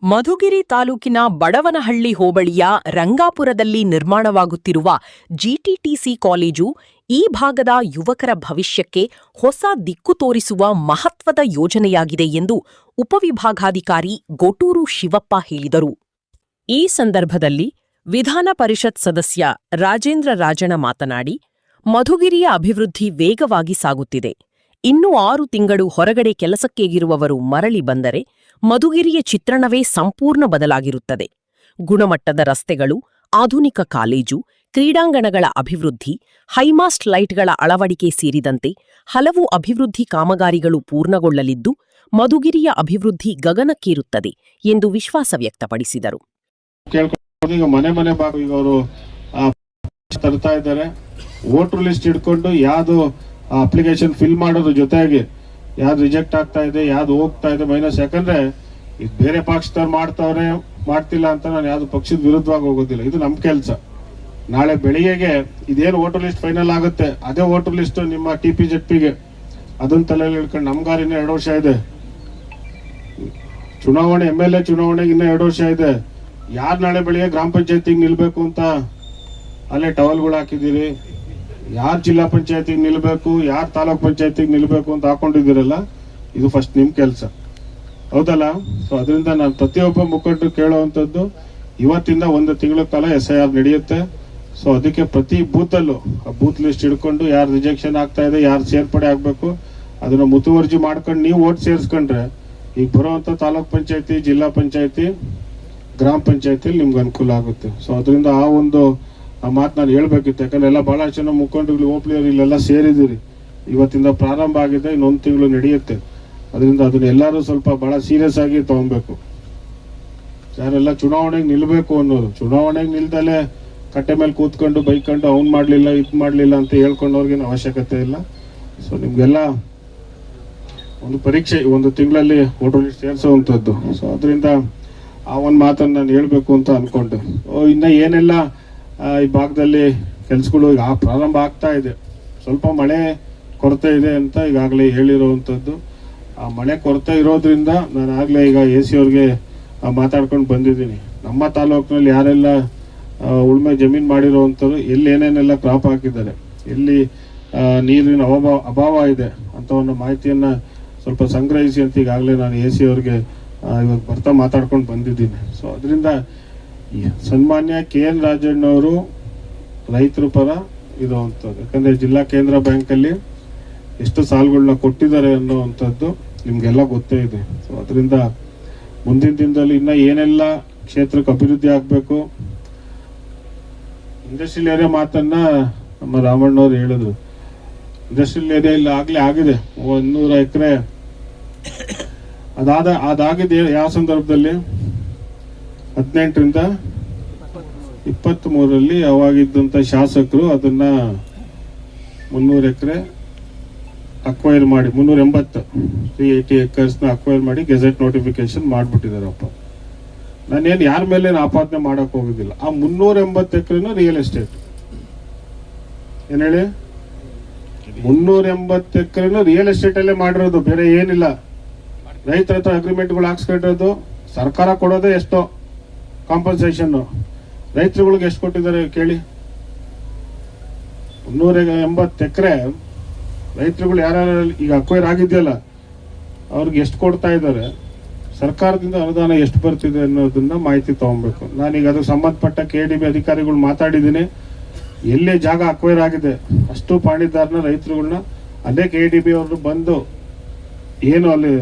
ಮಧುಗಿರಿ ತಾಲೂಕಿನ ಬಡವನಹಳ್ಳಿ ಹೋಬಳಿಯ ರಂಗಾಪುರದಲ್ಲಿ ನಿರ್ಮಾಣವಾಗುತ್ತಿರುವ ಜಿಟಿಟಿಸಿ ಕಾಲೇಜು ಈ ಭಾಗದ ಯುವಕರ ಭವಿಷ್ಯಕ್ಕೆ ಹೊಸ ದಿಕ್ಕು ತೋರಿಸುವ ಮಹತ್ವದ ಯೋಜನೆಯಾಗಿದೆ ಎಂದು ಉಪವಿಭಾಗಾಧಿಕಾರಿ ಗೊಟೂರು ಶಿವಪ್ಪ ಹೇಳಿದರು. ಈ ಸಂದರ್ಭದಲ್ಲಿ ವಿಧಾನ ಪರಿಷತ್ ಸದಸ್ಯ ರಾಜೇಂದ್ರ ರಾಜಣ ಮಾತನಾಡಿ, ಮಧುಗಿರಿಯ ಅಭಿವೃದ್ಧಿ ವೇಗವಾಗಿ ಸಾಗುತ್ತಿದೆ. ಇನ್ನೂ 6 ತಿಂಗಳು ಹೊರಗಡೆ ಕೆಲಸಕ್ಕೇಗಿರುವವರು ಮರಳಿ ಬಂದರೆ ಮಧುಗಿರಿಯ ಚಿತ್ರಣವೇ ಸಂಪೂರ್ಣ ಬದಲಾಗಿರುತ್ತದೆ. ಗುಣಮಟ್ಟದ ರಸ್ತೆಗಳು, ಆಧುನಿಕ ಕಾಲೇಜು, ಕ್ರೀಡಾಂಗಣಗಳ ಅಭಿವೃದ್ಧಿ, ಹೈಮಾಸ್ಟ್ ಲೈಟ್ಗಳ ಅಳವಡಿಕೆ ಸೇರಿದಂತೆ ಹಲವು ಅಭಿವೃದ್ಧಿ ಕಾಮಗಾರಿಗಳು ಪೂರ್ಣಗೊಳ್ಳಲಿದ್ದು ಮಧುಗಿರಿಯ ಅಭಿವೃದ್ಧಿ ಗಗನಕ್ಕೇರುತ್ತದೆ ಎಂದು ವಿಶ್ವಾಸ ವ್ಯಕ್ತಪಡಿಸಿದರು. ಮನೆ ಮನೆ ಅವರು ತರ್ತಾ ಇದ್ದಾರೆ. ವೋಟರ್ ಲಿಸ್ಟ್ ಹಿಡ್ಕೊಂಡು ಯಾವ್ದು ಅಪ್ಲಿಕೇಶನ್ ಫಿಲ್ ಮಾಡೋದ್ರ ಜೊತೆಗೆ ಯಾವ್ದು ರಿಜೆಕ್ಟ್ ಆಗ್ತಾ ಇದೆ, ಯಾವ್ದು ಹೋಗ್ತಾ ಇದೆ ಮೈನಸ್. ಯಾಕಂದ್ರೆ ಇದು ಬೇರೆ ಪಕ್ಷದವ್ರು ಮಾಡ್ತಾವ್ರೆ, ಮಾಡ್ತಿಲ್ಲ ಅಂತ ನಾನು ಯಾವ್ದು ಪಕ್ಷದ ವಿರುದ್ಧವಾಗಿ ಹೋಗೋದಿಲ್ಲ. ಇದು ನಮ್ ಕೆಲಸ. ನಾಳೆ ಬೆಳಿಗ್ಗೆಗೆ ಇದೇನು ವೋಟರ್ ಲಿಸ್ಟ್ ಫೈನಲ್ ಆಗುತ್ತೆ, ಅದೇ ವೋಟರ್ ಲಿಸ್ಟ್ ನಿಮ್ಮ TP-ZPಗೆ ಅದನ್ನ ತಲೆಯಲ್ಲಿ ಹಿಡ್ಕೊಂಡು ನಮ್ಗಾರಿನ್ನ 2 ವರ್ಷ ಇದೆ. ಚುನಾವಣೆ MLA ಚುನಾವಣೆಗೆ ಇನ್ನ 2 ವರ್ಷ ಇದೆ. ಯಾರು ನಾಳೆ ಬೆಳಿಗ್ಗೆ ಗ್ರಾಮ ಪಂಚಾಯತಿಗೆ ನಿಲ್ಬೇಕು ಅಂತ ಅಲ್ಲೇ ಟವಲ್ಗಳು ಹಾಕಿದ್ದೀರಿ, ಯಾರು ಜಿಲ್ಲಾ ಪಂಚಾಯತಿಗೆ ನಿಲ್ಬೇಕು, ಯಾರು ತಾಲೂಕ್ ಪಂಚಾಯತಿಗೆ ನಿಲ್ಬೇಕು ಅಂತ ಹಾಕೊಂಡಿದ್ದೀರಲ್ಲ, ಇದು ಫಸ್ಟ್ ನಿಮ್ ಕೆಲಸ, ಹೌದಲ್ಲ? ಸೊ ಅದರಿಂದ ನಾನು ಪ್ರತಿಯೊಬ್ಬ ಮುಖಂಡರು ಕೇಳುವಂಥದ್ದು, ಇವತ್ತಿಂದ 1 ತಿಂಗಳ ಕಾಲ SIR ನಡೆಯುತ್ತೆ. ಸೊ ಅದಕ್ಕೆ ಪ್ರತಿ ಬೂತಲ್ಲೂ ಬೂತ್ ಲಿಸ್ಟ್ ಹಿಡ್ಕೊಂಡು ಯಾರು ರಿಜೆಕ್ಷನ್ ಆಗ್ತಾ ಇದೆ, ಯಾರು ಸೇರ್ಪಡೆ ಆಗ್ಬೇಕು ಅದನ್ನ ಮುತುವರ್ಜಿ ಮಾಡ್ಕೊಂಡು ನೀವು ಓಟ್ ಸೇರಿಸ್ಕೊಂಡ್ರೆ ಈಗ ಬರುವಂತ ತಾಲೂಕ್ ಪಂಚಾಯತಿ, ಜಿಲ್ಲಾ ಪಂಚಾಯತಿ, ಗ್ರಾಮ ಪಂಚಾಯತಿಲಿ ನಿಮ್ಗೆ ಅನುಕೂಲ ಆಗುತ್ತೆ. ಸೊ ಅದರಿಂದ ಆ ಮಾತು ನಾನು ಹೇಳ್ಬೇಕಿತ್ತು. ಯಾಕಂದ್ರೆ ಎಲ್ಲ ಬಹಳ ಜನ ಮುಖಂಡರು ಹೋಬಳಿಯವರು ಇಲ್ಲೆಲ್ಲ ಸೇರಿದಿರಿ. ಇವತ್ತಿಂದ ಪ್ರಾರಂಭ ಆಗಿದೆ, ಇನ್ನೊಂದು ತಿಂಗಳು ನಡೆಯುತ್ತೆ. ಅದರಿಂದ ಅದನ್ನ ಎಲ್ಲರೂ ಸ್ವಲ್ಪ ಬಹಳ ಸೀರಿಯಸ್ ಆಗಿ ತಗೊಬೇಕು. ಯಾರೆಲ್ಲ ಚುನಾವಣೆಗೆ ನಿಲ್ಬೇಕು ಅನ್ನೋದು, ಚುನಾವಣೆಗೆ ನಿಲ್ದಲೆ ಕಟ್ಟೆ ಮೇಲೆ ಕೂತ್ಕೊಂಡು ಬೈಕೊಂಡು ಅವ್ನು ಮಾಡ್ಲಿಲ್ಲ ಇದು ಮಾಡ್ಲಿಲ್ಲ ಅಂತ ಹೇಳ್ಕೊಂಡವ್ರಿಗೇನು ಅವಶ್ಯಕತೆ ಇಲ್ಲ. ಸೊ ನಿಮ್ಗೆಲ್ಲ ಒಂದು ಪರೀಕ್ಷೆ 1 ತಿಂಗಳಲ್ಲಿ ವೋಟರ್ ಲಿಸ್ಟ್ ಸೇರಿಸುವಂಥದ್ದು. ಸೊ ಅದರಿಂದ ಆ ಒಂದು ಮಾತನ್ನು ನಾನು ಹೇಳ್ಬೇಕು ಅಂತ ಅನ್ಕೊಂಡೆ. ಇನ್ನ ಏನೆಲ್ಲ ಈ ಭಾಗದಲ್ಲಿ ಕೆಲಸಗಳು ಈಗ ಪ್ರಾರಂಭ ಆಗ್ತಾ ಇದೆ. ಸ್ವಲ್ಪ ಮಳೆ ಕೊರತೆ ಇದೆ ಅಂತ ಈಗಾಗಲೇ ಹೇಳಿರುವಂಥದ್ದು. ಆ ಮಳೆ ಕೊರತೆ ಇರೋದ್ರಿಂದ ನಾನು ಆಗಲೇ ಈಗ AC ಅವ್ರಿಗೆ ಮಾತಾಡ್ಕೊಂಡು ಬಂದಿದ್ದೀನಿ. ನಮ್ಮ ತಾಲೂಕಿನಲ್ಲಿ ಯಾರೆಲ್ಲ ಉಳುಮೆ ಜಮೀನು ಮಾಡಿರುವಂಥವ್ರು ಎಲ್ಲಿ ಏನೇನೆಲ್ಲ ಕ್ರಾಪ್ ಹಾಕಿದ್ದಾರೆ, ಎಲ್ಲಿ ನೀರಿನ ಅಭಾವ ಇದೆ ಅಂತ ಒಂದು ಮಾಹಿತಿಯನ್ನ ಸ್ವಲ್ಪ ಸಂಗ್ರಹಿಸಿ ಅಂತ ಈಗಾಗಲೇ ನಾನು AC ಅವ್ರಿಗೆ ಇವಾಗ ಬರ್ತಾ ಮಾತಾಡ್ಕೊಂಡು ಬಂದಿದ್ದೀನಿ. ಸೊ ಅದರಿಂದ ಸನ್ಮಾನ್ಯ KN ರಾಜಣ್ಣವರು ರೈತರ ಪರ ಇರುವಂಥದ್ದು. ಯಾಕಂದ್ರೆ ಜಿಲ್ಲಾ ಕೇಂದ್ರ ಬ್ಯಾಂಕಲ್ಲಿ ಎಷ್ಟು ಸಾಲಗಳನ್ನ ಕೊಟ್ಟಿದ್ದಾರೆ ಅನ್ನೋವಂಥದ್ದು ನಿಮ್ಗೆಲ್ಲ ಗೊತ್ತೇ ಇದೆ. ಸೊ ಅದರಿಂದ ಮುಂದಿನ ದಿನದಲ್ಲಿ ಇನ್ನ ಏನೆಲ್ಲ ಕ್ಷೇತ್ರಕ್ಕೆ ಅಭಿವೃದ್ಧಿ ಆಗಬೇಕು, ಇಂಡಸ್ಟ್ರಿಯಲ್ ಏರಿಯಾ ಮಾತನ್ನ ನಮ್ಮ ರಾಮಣ್ಣವ್ರು ಹೇಳಿದ್ರು. ಇಂಡಸ್ಟ್ರಿಯಲ್ ಏರಿಯಾ ಇಲ್ಲ ಆಗ್ಲೇ ಆಗಿದೆ 100 ಎಕರೆ. ಅದಾಗಿದೆ ಯಾವ ಸಂದರ್ಭದಲ್ಲಿ 18ರಿಂದ 23ರಲ್ಲಿ ಅವಾಗಿದ್ದಂತ ಶಾಸಕರು ಅದನ್ನ 300 ಎಕರೆ ಅಕ್ವೈರ್ ಮಾಡಿ 380 ಎಕರ್ಸ್ನ ಅಕ್ವೈರ್ ಮಾಡಿ ಗೆಜೆಟ್ ನೋಟಿಫಿಕೇಶನ್ ಮಾಡ್ಬಿಟ್ಟಿದಾರಪ್ಪ. ನಾನೇನು ಯಾರ ಮೇಲೆ ಆಪಾದನೆ ಮಾಡಕ್ ಹೋಗುದಿಲ್ಲ. ಆ 380 ಎಕರೆನೂ ರಿಯಲ್ ಎಸ್ಟೇಟ್. ಏನ್ ಹೇಳಿ, 380 ಎಕರೆನೂ ರಿಯಲ್ ಎಸ್ಟೇಟ್ ಅಲ್ಲೇ ಮಾಡಿರೋದು, ಬೇರೆ ಏನಿಲ್ಲ. ರೈತರ ಹತ್ರ ಅಗ್ರಿಮೆಂಟ್ಗಳು ಹಾಕ್ಸ್ಕೊಂಡಿರೋದು. ಸರ್ಕಾರ ಕೊಡೋದೇ ಎಷ್ಟೋ ಕಾಂಪನ್ಸೇಷನ್, ರೈತರುಗಳಿಗೆ ಎಷ್ಟು ಕೊಟ್ಟಿದ್ದಾರೆ ಕೇಳಿ. 380 ಎಕರೆ ರೈತರುಗಳು ಯಾರ್ಯಾರು ಈಗ ಅಕ್ವೈರ್ ಆಗಿದೆಯಲ್ಲ ಅವ್ರಿಗೆ ಎಷ್ಟು ಕೊಡ್ತಾ ಇದ್ದಾರೆ, ಸರ್ಕಾರದಿಂದ ಅನುದಾನ ಎಷ್ಟು ಬರ್ತಿದೆ ಅನ್ನೋದನ್ನ ಮಾಹಿತಿ ತಗೊಬೇಕು. ನಾನೀಗ ಅದಕ್ಕೆ ಸಂಬಂಧಪಟ್ಟ KDB ಅಧಿಕಾರಿಗಳು ಮಾತಾಡಿದ್ದೀನಿ. ಎಲ್ಲೇ ಜಾಗ ಅಕ್ವೈರ್ ಆಗಿದೆ ಅಷ್ಟು ಪಾಣಿದಾರನ ರೈತರುಗಳನ್ನ ಅಲ್ಲೇ KDB ಅವರು ಬಂದು ಏನು ಅಲ್ಲಿ